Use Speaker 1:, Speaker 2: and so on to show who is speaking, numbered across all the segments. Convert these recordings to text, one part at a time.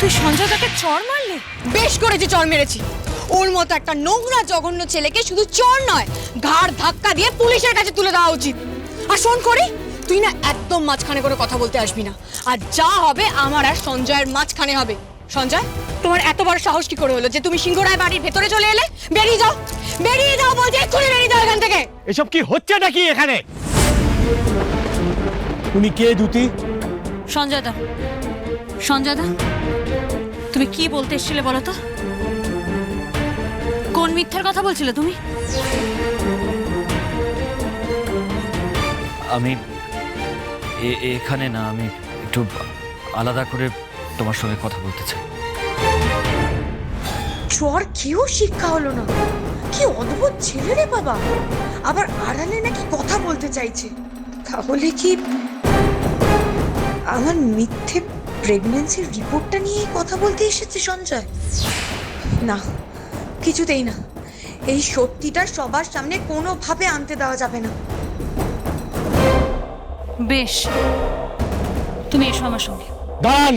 Speaker 1: তুই সঞ্জয়দাকে চড় মারলি?
Speaker 2: বেশ করেছি, চড় মেরেছি। ওর মতো একটা নোংরা জঘন্য ছেলেকে শুধু চড় নয়, ঘাড় ধাক্কা দিয়ে পুলিশের কাছে তুলে দেওয়া উচিত। আর শোন করি, তুই না একদম মাঝখানে করে কথা বলতে আসবি না। আর যা হবে আমার আর সঞ্জয়ের মাঝখানে হবে। সঞ্জয়, তোমার এত বড় সাহস কি করে হলো যে তুমি সিংহরায় বাড়ির ভেতরে চলে এলে? বেরিয়ে যাও, বেরিয়ে যাও বলছি, এক্ষুনি বেরিয়ে যাও এখান থেকে।
Speaker 3: এসব কি হচ্ছে নাকি এখানে? উনি কে দ্যুতি?
Speaker 1: সঞ্জয়দা, সঞ্জয়দা, তুমি কি বলতে এসেছিলে বলো তো? কোন মিথ্যার কথা বলছিলে তুমি?
Speaker 4: আমি এখানে না, আমি একটু আলাদা করে তোমার সঙ্গে কথা বলতে চাই।
Speaker 5: চড় কেউ শিক্ষা হলো না। কি অদ্ভুত ছেলে রে বাবা, আবার আড়ালে নাকি কথা বলতে চাইছে। তাহলে কি আমার মিথ্যে প্রেগন্যান্সির রিপোর্টটা নিয়ে কথা বলতে এসেছে সঞ্জয়? না, কিছুতেই না। এই সত্যিটা সবার সামনে কোনোভাবে আনতে দেওয়া যাবে না।
Speaker 1: বেশ, তুমি এসো আমার সঙ্গে।
Speaker 3: দাঁড়ান।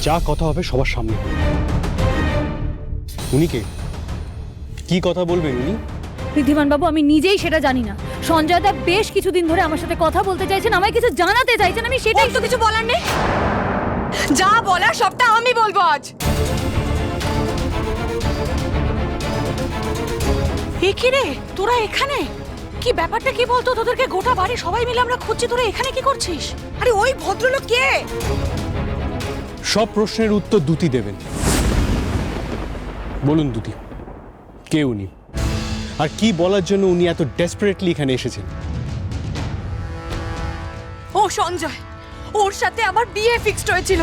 Speaker 3: যা কথা হবে সবার সামনে। উনি কে? কি কথা বলবেন উনি?
Speaker 6: ঋদ্ধিমান বাবু, আমি নিজেই সেটা জানি না। সঞ্জয়দা বেশ কিছুদিন ধরে আমার সাথে কথা বলতে চাইছেন, আমায় কিছু জানাতে চাইছেন, আমি সেটাই।
Speaker 2: তো কিছু বলার নেই, যা বলার সবটা আমি বলবো আজ।
Speaker 1: এ কি রে, তোরা এখানে? কি ব্যাপারটা কি বলতো? তোদেরকে গোটা বাড়ি সবাই মিলে আমরা খুঁজছি, তোরা এখানে কি করছিস?
Speaker 2: আরে ওই ভদ্রলোক কে?
Speaker 3: সব প্রশ্নের উত্তর দ্যুতি দেবেন। বলুন দ্যুতি, কে উনি আর কি বলার জন্য উনি এত ডেসপারেটলি এখানে এসেছেন?
Speaker 2: ও সঞ্জয়, ওর সাথে আমার বিয়ে ফিক্সড হয়েছিল।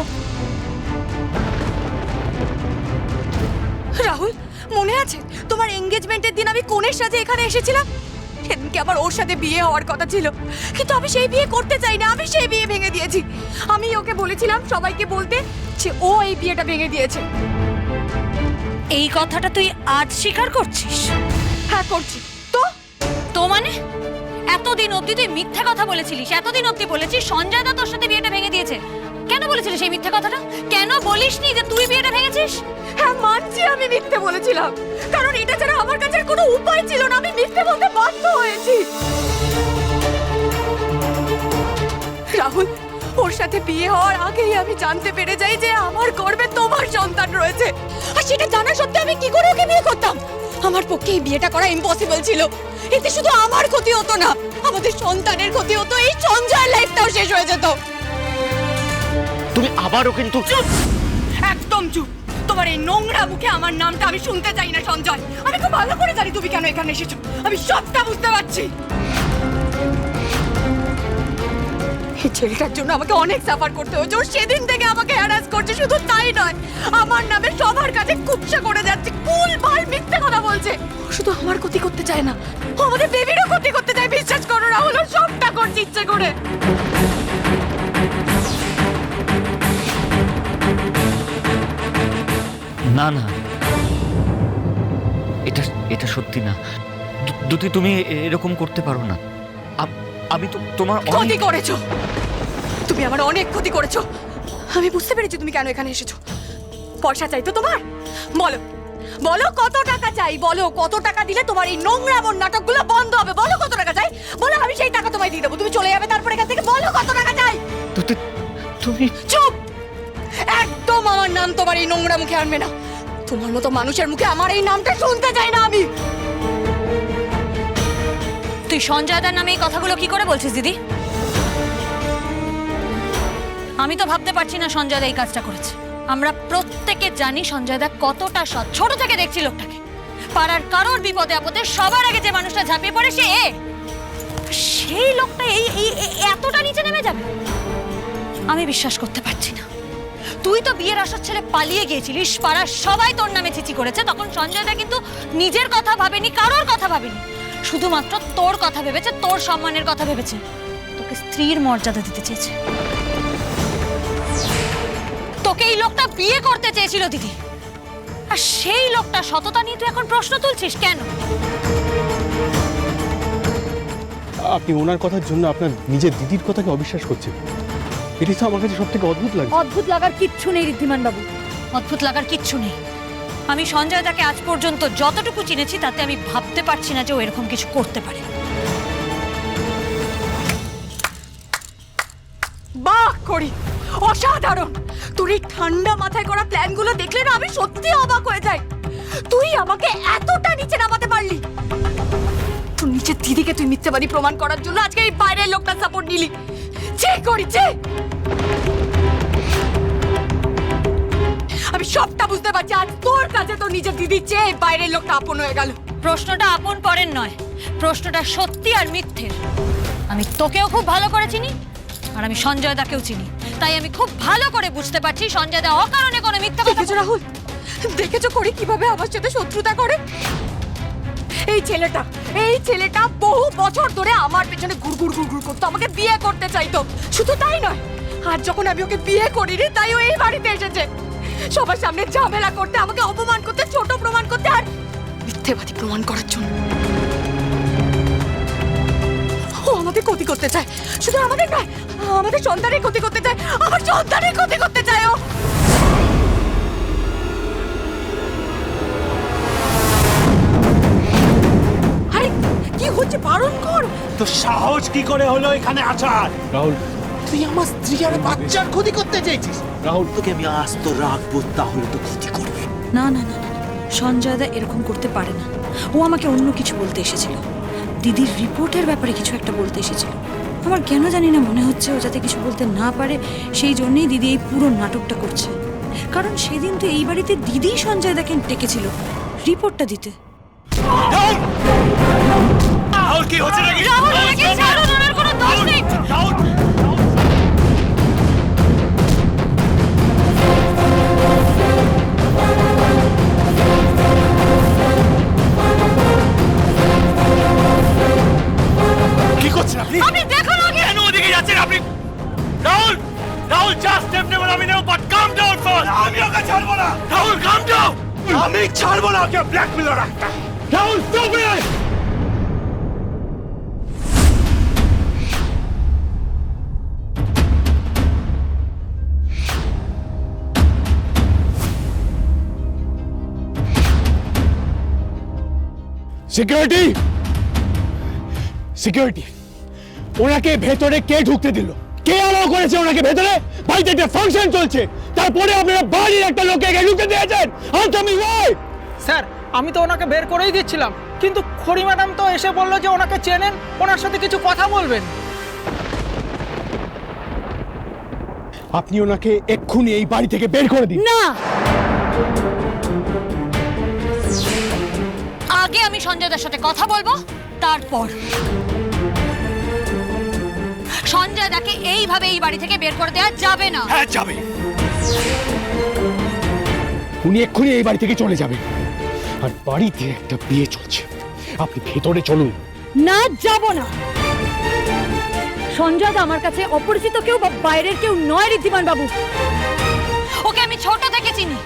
Speaker 2: রাহুল, মনে আছে তোমার এনগেজমেন্টের দিন আমি কোণের সাথে এখানে এসেছিলাম? সেদিনকে আবার ওর সাথে বিয়ে হওয়ার কথা ছিল, কিন্তু আমি সেই বিয়ে করতে চাই না। আমি সেই বিয়ে ভেঙে দিয়েছি। আমি ওকে বলেছিলাম সবাইকে বলতে যে ও এই বিয়েটা ভেঙে দিয়েছে।
Speaker 1: এই কথাটা তুই আজ স্বীকার করছিস?
Speaker 2: হ্যাঁ করছি।
Speaker 1: তো মানে এতদিন অবধি তুই মিথ্যা কথা বলেছিলিস, এতদিন অবধি বলেছিস সঞ্জয়দা তোর সাথে বিয়েটা ভেঙে দিয়েছে। কেন বলেছিলিস সেই মিথ্যা কথাটা? কেন বলিসনি যে তুই বিয়েটা ভেঙেছিস?
Speaker 2: হ্যাঁ মানছি, আমি মিথ্যে বলেছিলাম, কারণ এটা ছাড়া আমার কাছে আর কোনো উপায় ছিল না। আমি মিথ্যে বলতে বাধ্য হয়েছি। রাহুল, ওর সাথে বিয়ে হওয়ার আগেই আমি জানতে পেরে যাই যে আমার গর্ভে তোমার সন্তান রয়েছে। আর সেটা জানা সত্ত্বেও আমি কি করে ওকে বিয়ে করতাম? আমার পক্ষে এই বিয়েটা করা ইম্পসিবল ছিল। এতে শুধু আমার ক্ষতি হতো না, আমাদের সন্তানের ক্ষতি হতো। এই সঞ্জয়ের লাইফটাও শেষ হয়ে যেত।
Speaker 3: তুমি আবারও কিন্তু
Speaker 2: চুপ, একদম চুপ। তোমার এই নোংরা মুখে আমার নামটা আমি শুনতে চাই না সঞ্জয়। আমি খুব ভালো করে জানি তুমি কেন এখানে এসেছো। আমি সবটা বুঝতে পারছি। এই ছেলেটার জন্য আমাকে অনেক সাফার করতে হয়েছে। ও সেদিন থেকে আমাকে হ্যারাস করছে। শুধু তাই নয়, আমার নামে সবার কাছে কুৎসা করে যাচ্ছে, ভুলভাল মিথ্যে কথা বলছে। ও শুধু আমার ক্ষতি করতে চায় না, ও আমাদের বেবিরও ক্ষতি করতে চায়। বিশ্বাস করো রাহুল, ও সবটা করছে ইচ্ছে করে।
Speaker 4: না না, এটা এটা সত্যি না দ্যুতি, তুমি এরকম করতে পারো না। আমি তো তোমার
Speaker 2: ক্ষতি করেছো, তুমি আমার অনেক ক্ষতি করেছো। আমি বুঝতে পেরেছি তুমি কেন এখানে এসেছো। পয়সা চাই তো তোমার? বলো, বলো কত টাকা চাই। বলো কত টাকা দিলে তোমার এই নোংরামোর নাটকগুলো বন্ধ হবে। বলো কত টাকা চাই, বলো, আমি সেই টাকা তোমায় দিয়ে দেবো। তুমি চলে যাবে তারপর এখান থেকে। বলো কত টাকা চাই।
Speaker 4: দ্যুতি, তুমি
Speaker 2: চুপ, একদম আমার নাম তোমার এই নোংরা মুখে আনবে না। তোমার মতো মানুষের মুখে আমার এই নামটা শুনতে চাই না আমি।
Speaker 1: তুই সঞ্জয়দার নামে এই কথাগুলো কি করে বলছিস দিদি? আমি তো ভাবতে পারছি না সঞ্জয়দা এই কাজটা করেছে। আমরা প্রত্যেকে জানি সঞ্জয়দা কতটা সৎ। ছোট থেকে দেখছি লোকটাকে। পাড়ার কারোর বিপদে আপদে সবার আগে যে মানুষটা ঝাঁপিয়ে পড়ে সে সেই লোকটা এই এতটা নিচে নেমে যাবে? আমি বিশ্বাস করতে পারছি না। তুই তো বিয়ের আসর ছেলে পালিয়ে গিয়েছিলিস, পাড়ার সবাই তোর নামে চিচি করেছে। তখন সঞ্জয়দা কিন্তু নিজের কথা ভাবেনি, কারোর কথা ভাবেনি, শুধুমাত্র তোর কথা ভেবেছে, তোর সম্মানের কথা ভেবেছে। তোকে স্ত্রীর মর্যাদা দিতে চেয়েছে। তোকে এই লোকটা বিয়ে করতে চেয়েছিল দিদি, আর সেই লোকটা সততা নিয়ে তুই এখন প্রশ্ন তুলছিস কেন?
Speaker 3: আপনি ওনার কথার জন্য আপনার নিজের দিদির কথাকে অবিশ্বাস করছেন। এটি তো আমার কাছে সব থেকে অদ্ভুত লাগে।
Speaker 6: অদ্ভুত লাগার কিচ্ছু নেই ঋদ্ধিমান বাবু।
Speaker 1: অদ্ভুত লাগার কিচ্ছু নেই। আমি সঞ্জয় দাকে আজ পর্যন্ত যতটুকু চিনেছি তাতে আমি ভাবতে পারছি না যে ও এরকম কিছু করতে পারে।
Speaker 2: বাহ করি, অসাধারণ। তোর এই ঠান্ডা মাথায় করা প্ল্যানগুলো দেখলে না আমি সত্যি অবাক হয়ে যাই। তুই আমাকে এতটা নিচে নামাতে পারলি। তোর নিচের দিদিকে তুই মিথ্যাবাদী প্রমাণ করার জন্য আজকে এই বাইরের লোকটার সাপোর্ট নিলি। চেক করি চেক। আমি সবটা বুঝতে পারছি, আজ তোর কাছে তো নিজের দিদির চেয়ে বাইরের লোকটা আপন হয়ে গেল।
Speaker 1: প্রশ্নটা আপন পরের নয়, প্রশ্নটা সত্যি আর মিথ্যের। আমি তোকেও খুব ভালো করে চিনি আর আমি সঞ্জয় দাকেও চিনি, তাই আমি খুব ভালো করে বুঝতে পারছি সঞ্জয় দা অকারণে কোনো মিথ্যা কথা।
Speaker 2: দেখেছো রাহুল, দেখেছো করি কিভাবে আমার সাথে শত্রুতা করে। এই ছেলেটা বহু বছর ধরে আমার পেছনে ঘুরঘুর করতো, আমাকে বিয়ে করতে চাইতো। শুধু তাই নয়, আর যখন আমি ওকে বিয়ে করিনি তাই ও এই বাড়িতে এসেছে সবার সামনে ঝামেলা করতে, আমাকে অপমান করতে, ছোট প্রমাণ করতে আর মিথ্যেবাদী প্রমাণ করার জন্য। ও আমাদের ক্ষতি করতে চায়, শুধু আমাদের নয়, আমাদের সন্তানের ক্ষতি করতে চায়, আমার সন্তানের ক্ষতি করতে চায় ও। আরে কি হচ্ছে, বারণ কর।
Speaker 7: তো সাহস কি করে হলো এখানে আসার?
Speaker 3: রাহুল,
Speaker 7: তুই আমার স্ত্রী আর বাচ্চার ক্ষতি করতে চাইছিস?
Speaker 3: রাহুল,
Speaker 7: তোকে আমি আস্ত রাখবো, তাহলে তো ক্ষতি করবে।
Speaker 8: না না না না, সঞ্জয় দা এরকম করতে পারে না। ও আমাকে অন্য কিছু বলতে এসেছিল, দিদির রিপোর্টের ব্যাপারে কিছু একটা বলতে এসেছিল। আমার কেন জানি না মনে হচ্ছে ও যাতে কিছু বলতে না পারে, সেই জন্যই দিদি এই পুরো নাটকটা করছে। কারণ সেদিন তো এই বাড়িতে দিদি সঞ্জয় দাকে ডেকেছিল রিপোর্টটা দিতে।
Speaker 7: রাহুল কি হচ্ছে নাকি?
Speaker 1: রাহুল, ওনাকে ছাড়ুন, ওনার কোনো দোষ নেই।
Speaker 7: রাহুল, কি করছেন আপনি?
Speaker 1: আপনি দেখুন আগে।
Speaker 7: কেন ওদিকে যাচ্ছেন আপনি? Rahul, Rahul just step never আমি নেব, বাট কাম ডাউন ফার্স্ট। আমি ওকে ছাড়বো না। রাহুল কাম ডাউন। আমি ছাড়বো না ওকে, ব্ল্যাকমেলার একটা। Rahul stop it.
Speaker 3: Security, security, ওনাকে ভেতরে কে ঢুকতে দিল? কে অ্যালাউ করেছে ওনাকে ভেতরে? বাড়িতে একটা ফাংশন চলছে, তারপরে আপনারা বাড়ির একটা লোককে ঢুকতে দিয়েছেন। আলটামি ওয়াই?
Speaker 9: স্যার, আমি তো ওনাকে বের করেই দিচ্ছিলাম, কিন্তু খড়ি ম্যাডাম তো এসে বললো যে ওনাকে চেনেন, ওনার সাথে কিছু কথা বলবেন।
Speaker 3: আপনি ওনাকে এক্ষুনি এই বাড়ি থেকে বের করে দিন।
Speaker 1: না, আগে আমি সঞ্জয় দার সাথে কথা বলবো, তারপর। সঞ্জয় দাকে এইভাবে এই বাড়ি থেকে বের করে দেওয়া যাবে না।
Speaker 7: হ্যাঁ যাবে।
Speaker 3: উনি এক্ষুনি এই বাড়ি থেকে চলে যাবেন। আর বাড়িতে একটা বিয়ে চলছে, আপনি ভেতরে চলুন।
Speaker 6: না, যাব না। সঞ্জয় দা আমার কাছে অপরিচিত কেউ বা বাইরের কেউ নয় ঋদ্ধিমান বাবু।
Speaker 1: ওকে আমি ছোট থেকে চিনি।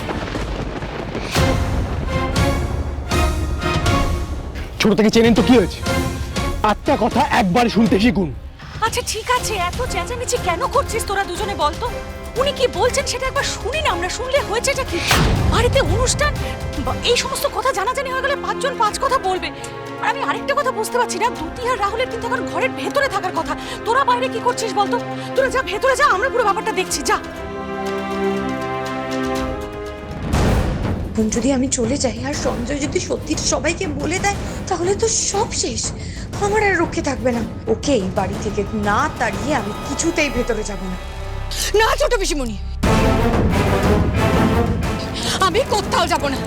Speaker 3: ছোট থেকে চেনেন তো কি হয়েছে? আটটা কথা একবার শুনতে শিখুন।
Speaker 8: আচ্ছা ঠিক আছে, এত চেঁচামেচি কেন করছিস তোরা দুজনে বলতো? উনি কি বলছেন সেটা একবার শুনি না আমরা, শুনলে হয়েছেটা কি? বাড়িতে অনুষ্ঠান, এই সমস্ত কথা জানাজানি হয়ে গেলে পাঁচজন পাঁচ কথা বলবে। আর আমি আরেকটা কথা বুঝতে পারছি না, দুতি আর রাহুলের কিন্তু এখন ঘরের ভেতরে থাকার কথা। তোরা বাইরে কি করছিস বলতো? তোরা যা ভেতরে যা, আমরা পুরো ব্যাপারটা দেখছি, যা।
Speaker 5: এখন যদি আমি চলে যাই আর সঞ্জয় যদি সত্যিটা সবাইকে বলে দেয়, তাহলে তো সব শেষ। আমার আর রক্ষে থাকবে না। ওকে এই বাড়ি থেকে না তাড়িয়ে আমি কিছুতেই ভেতরে যাব না।
Speaker 2: না ছোট পিসিমণি, আমি কোথাও যাব না।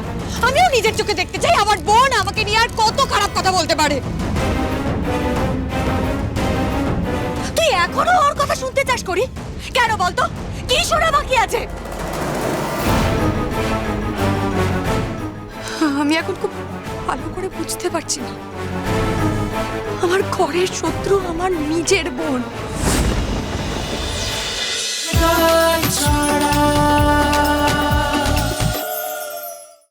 Speaker 2: আমিও নিজের চোখে দেখতে চাই আমার বোন আমাকে নিয়ে আর কত খারাপ কথা বলতে পারে। তুই এখনো ওর কথা শুনতে চাস করি? কেন বলতো, কি শোনা বাকি আছে? আমি এখন খুব ভালো করে বুঝতে পারছি না, আমার ঘরের শত্রু আমার নিজের বোন।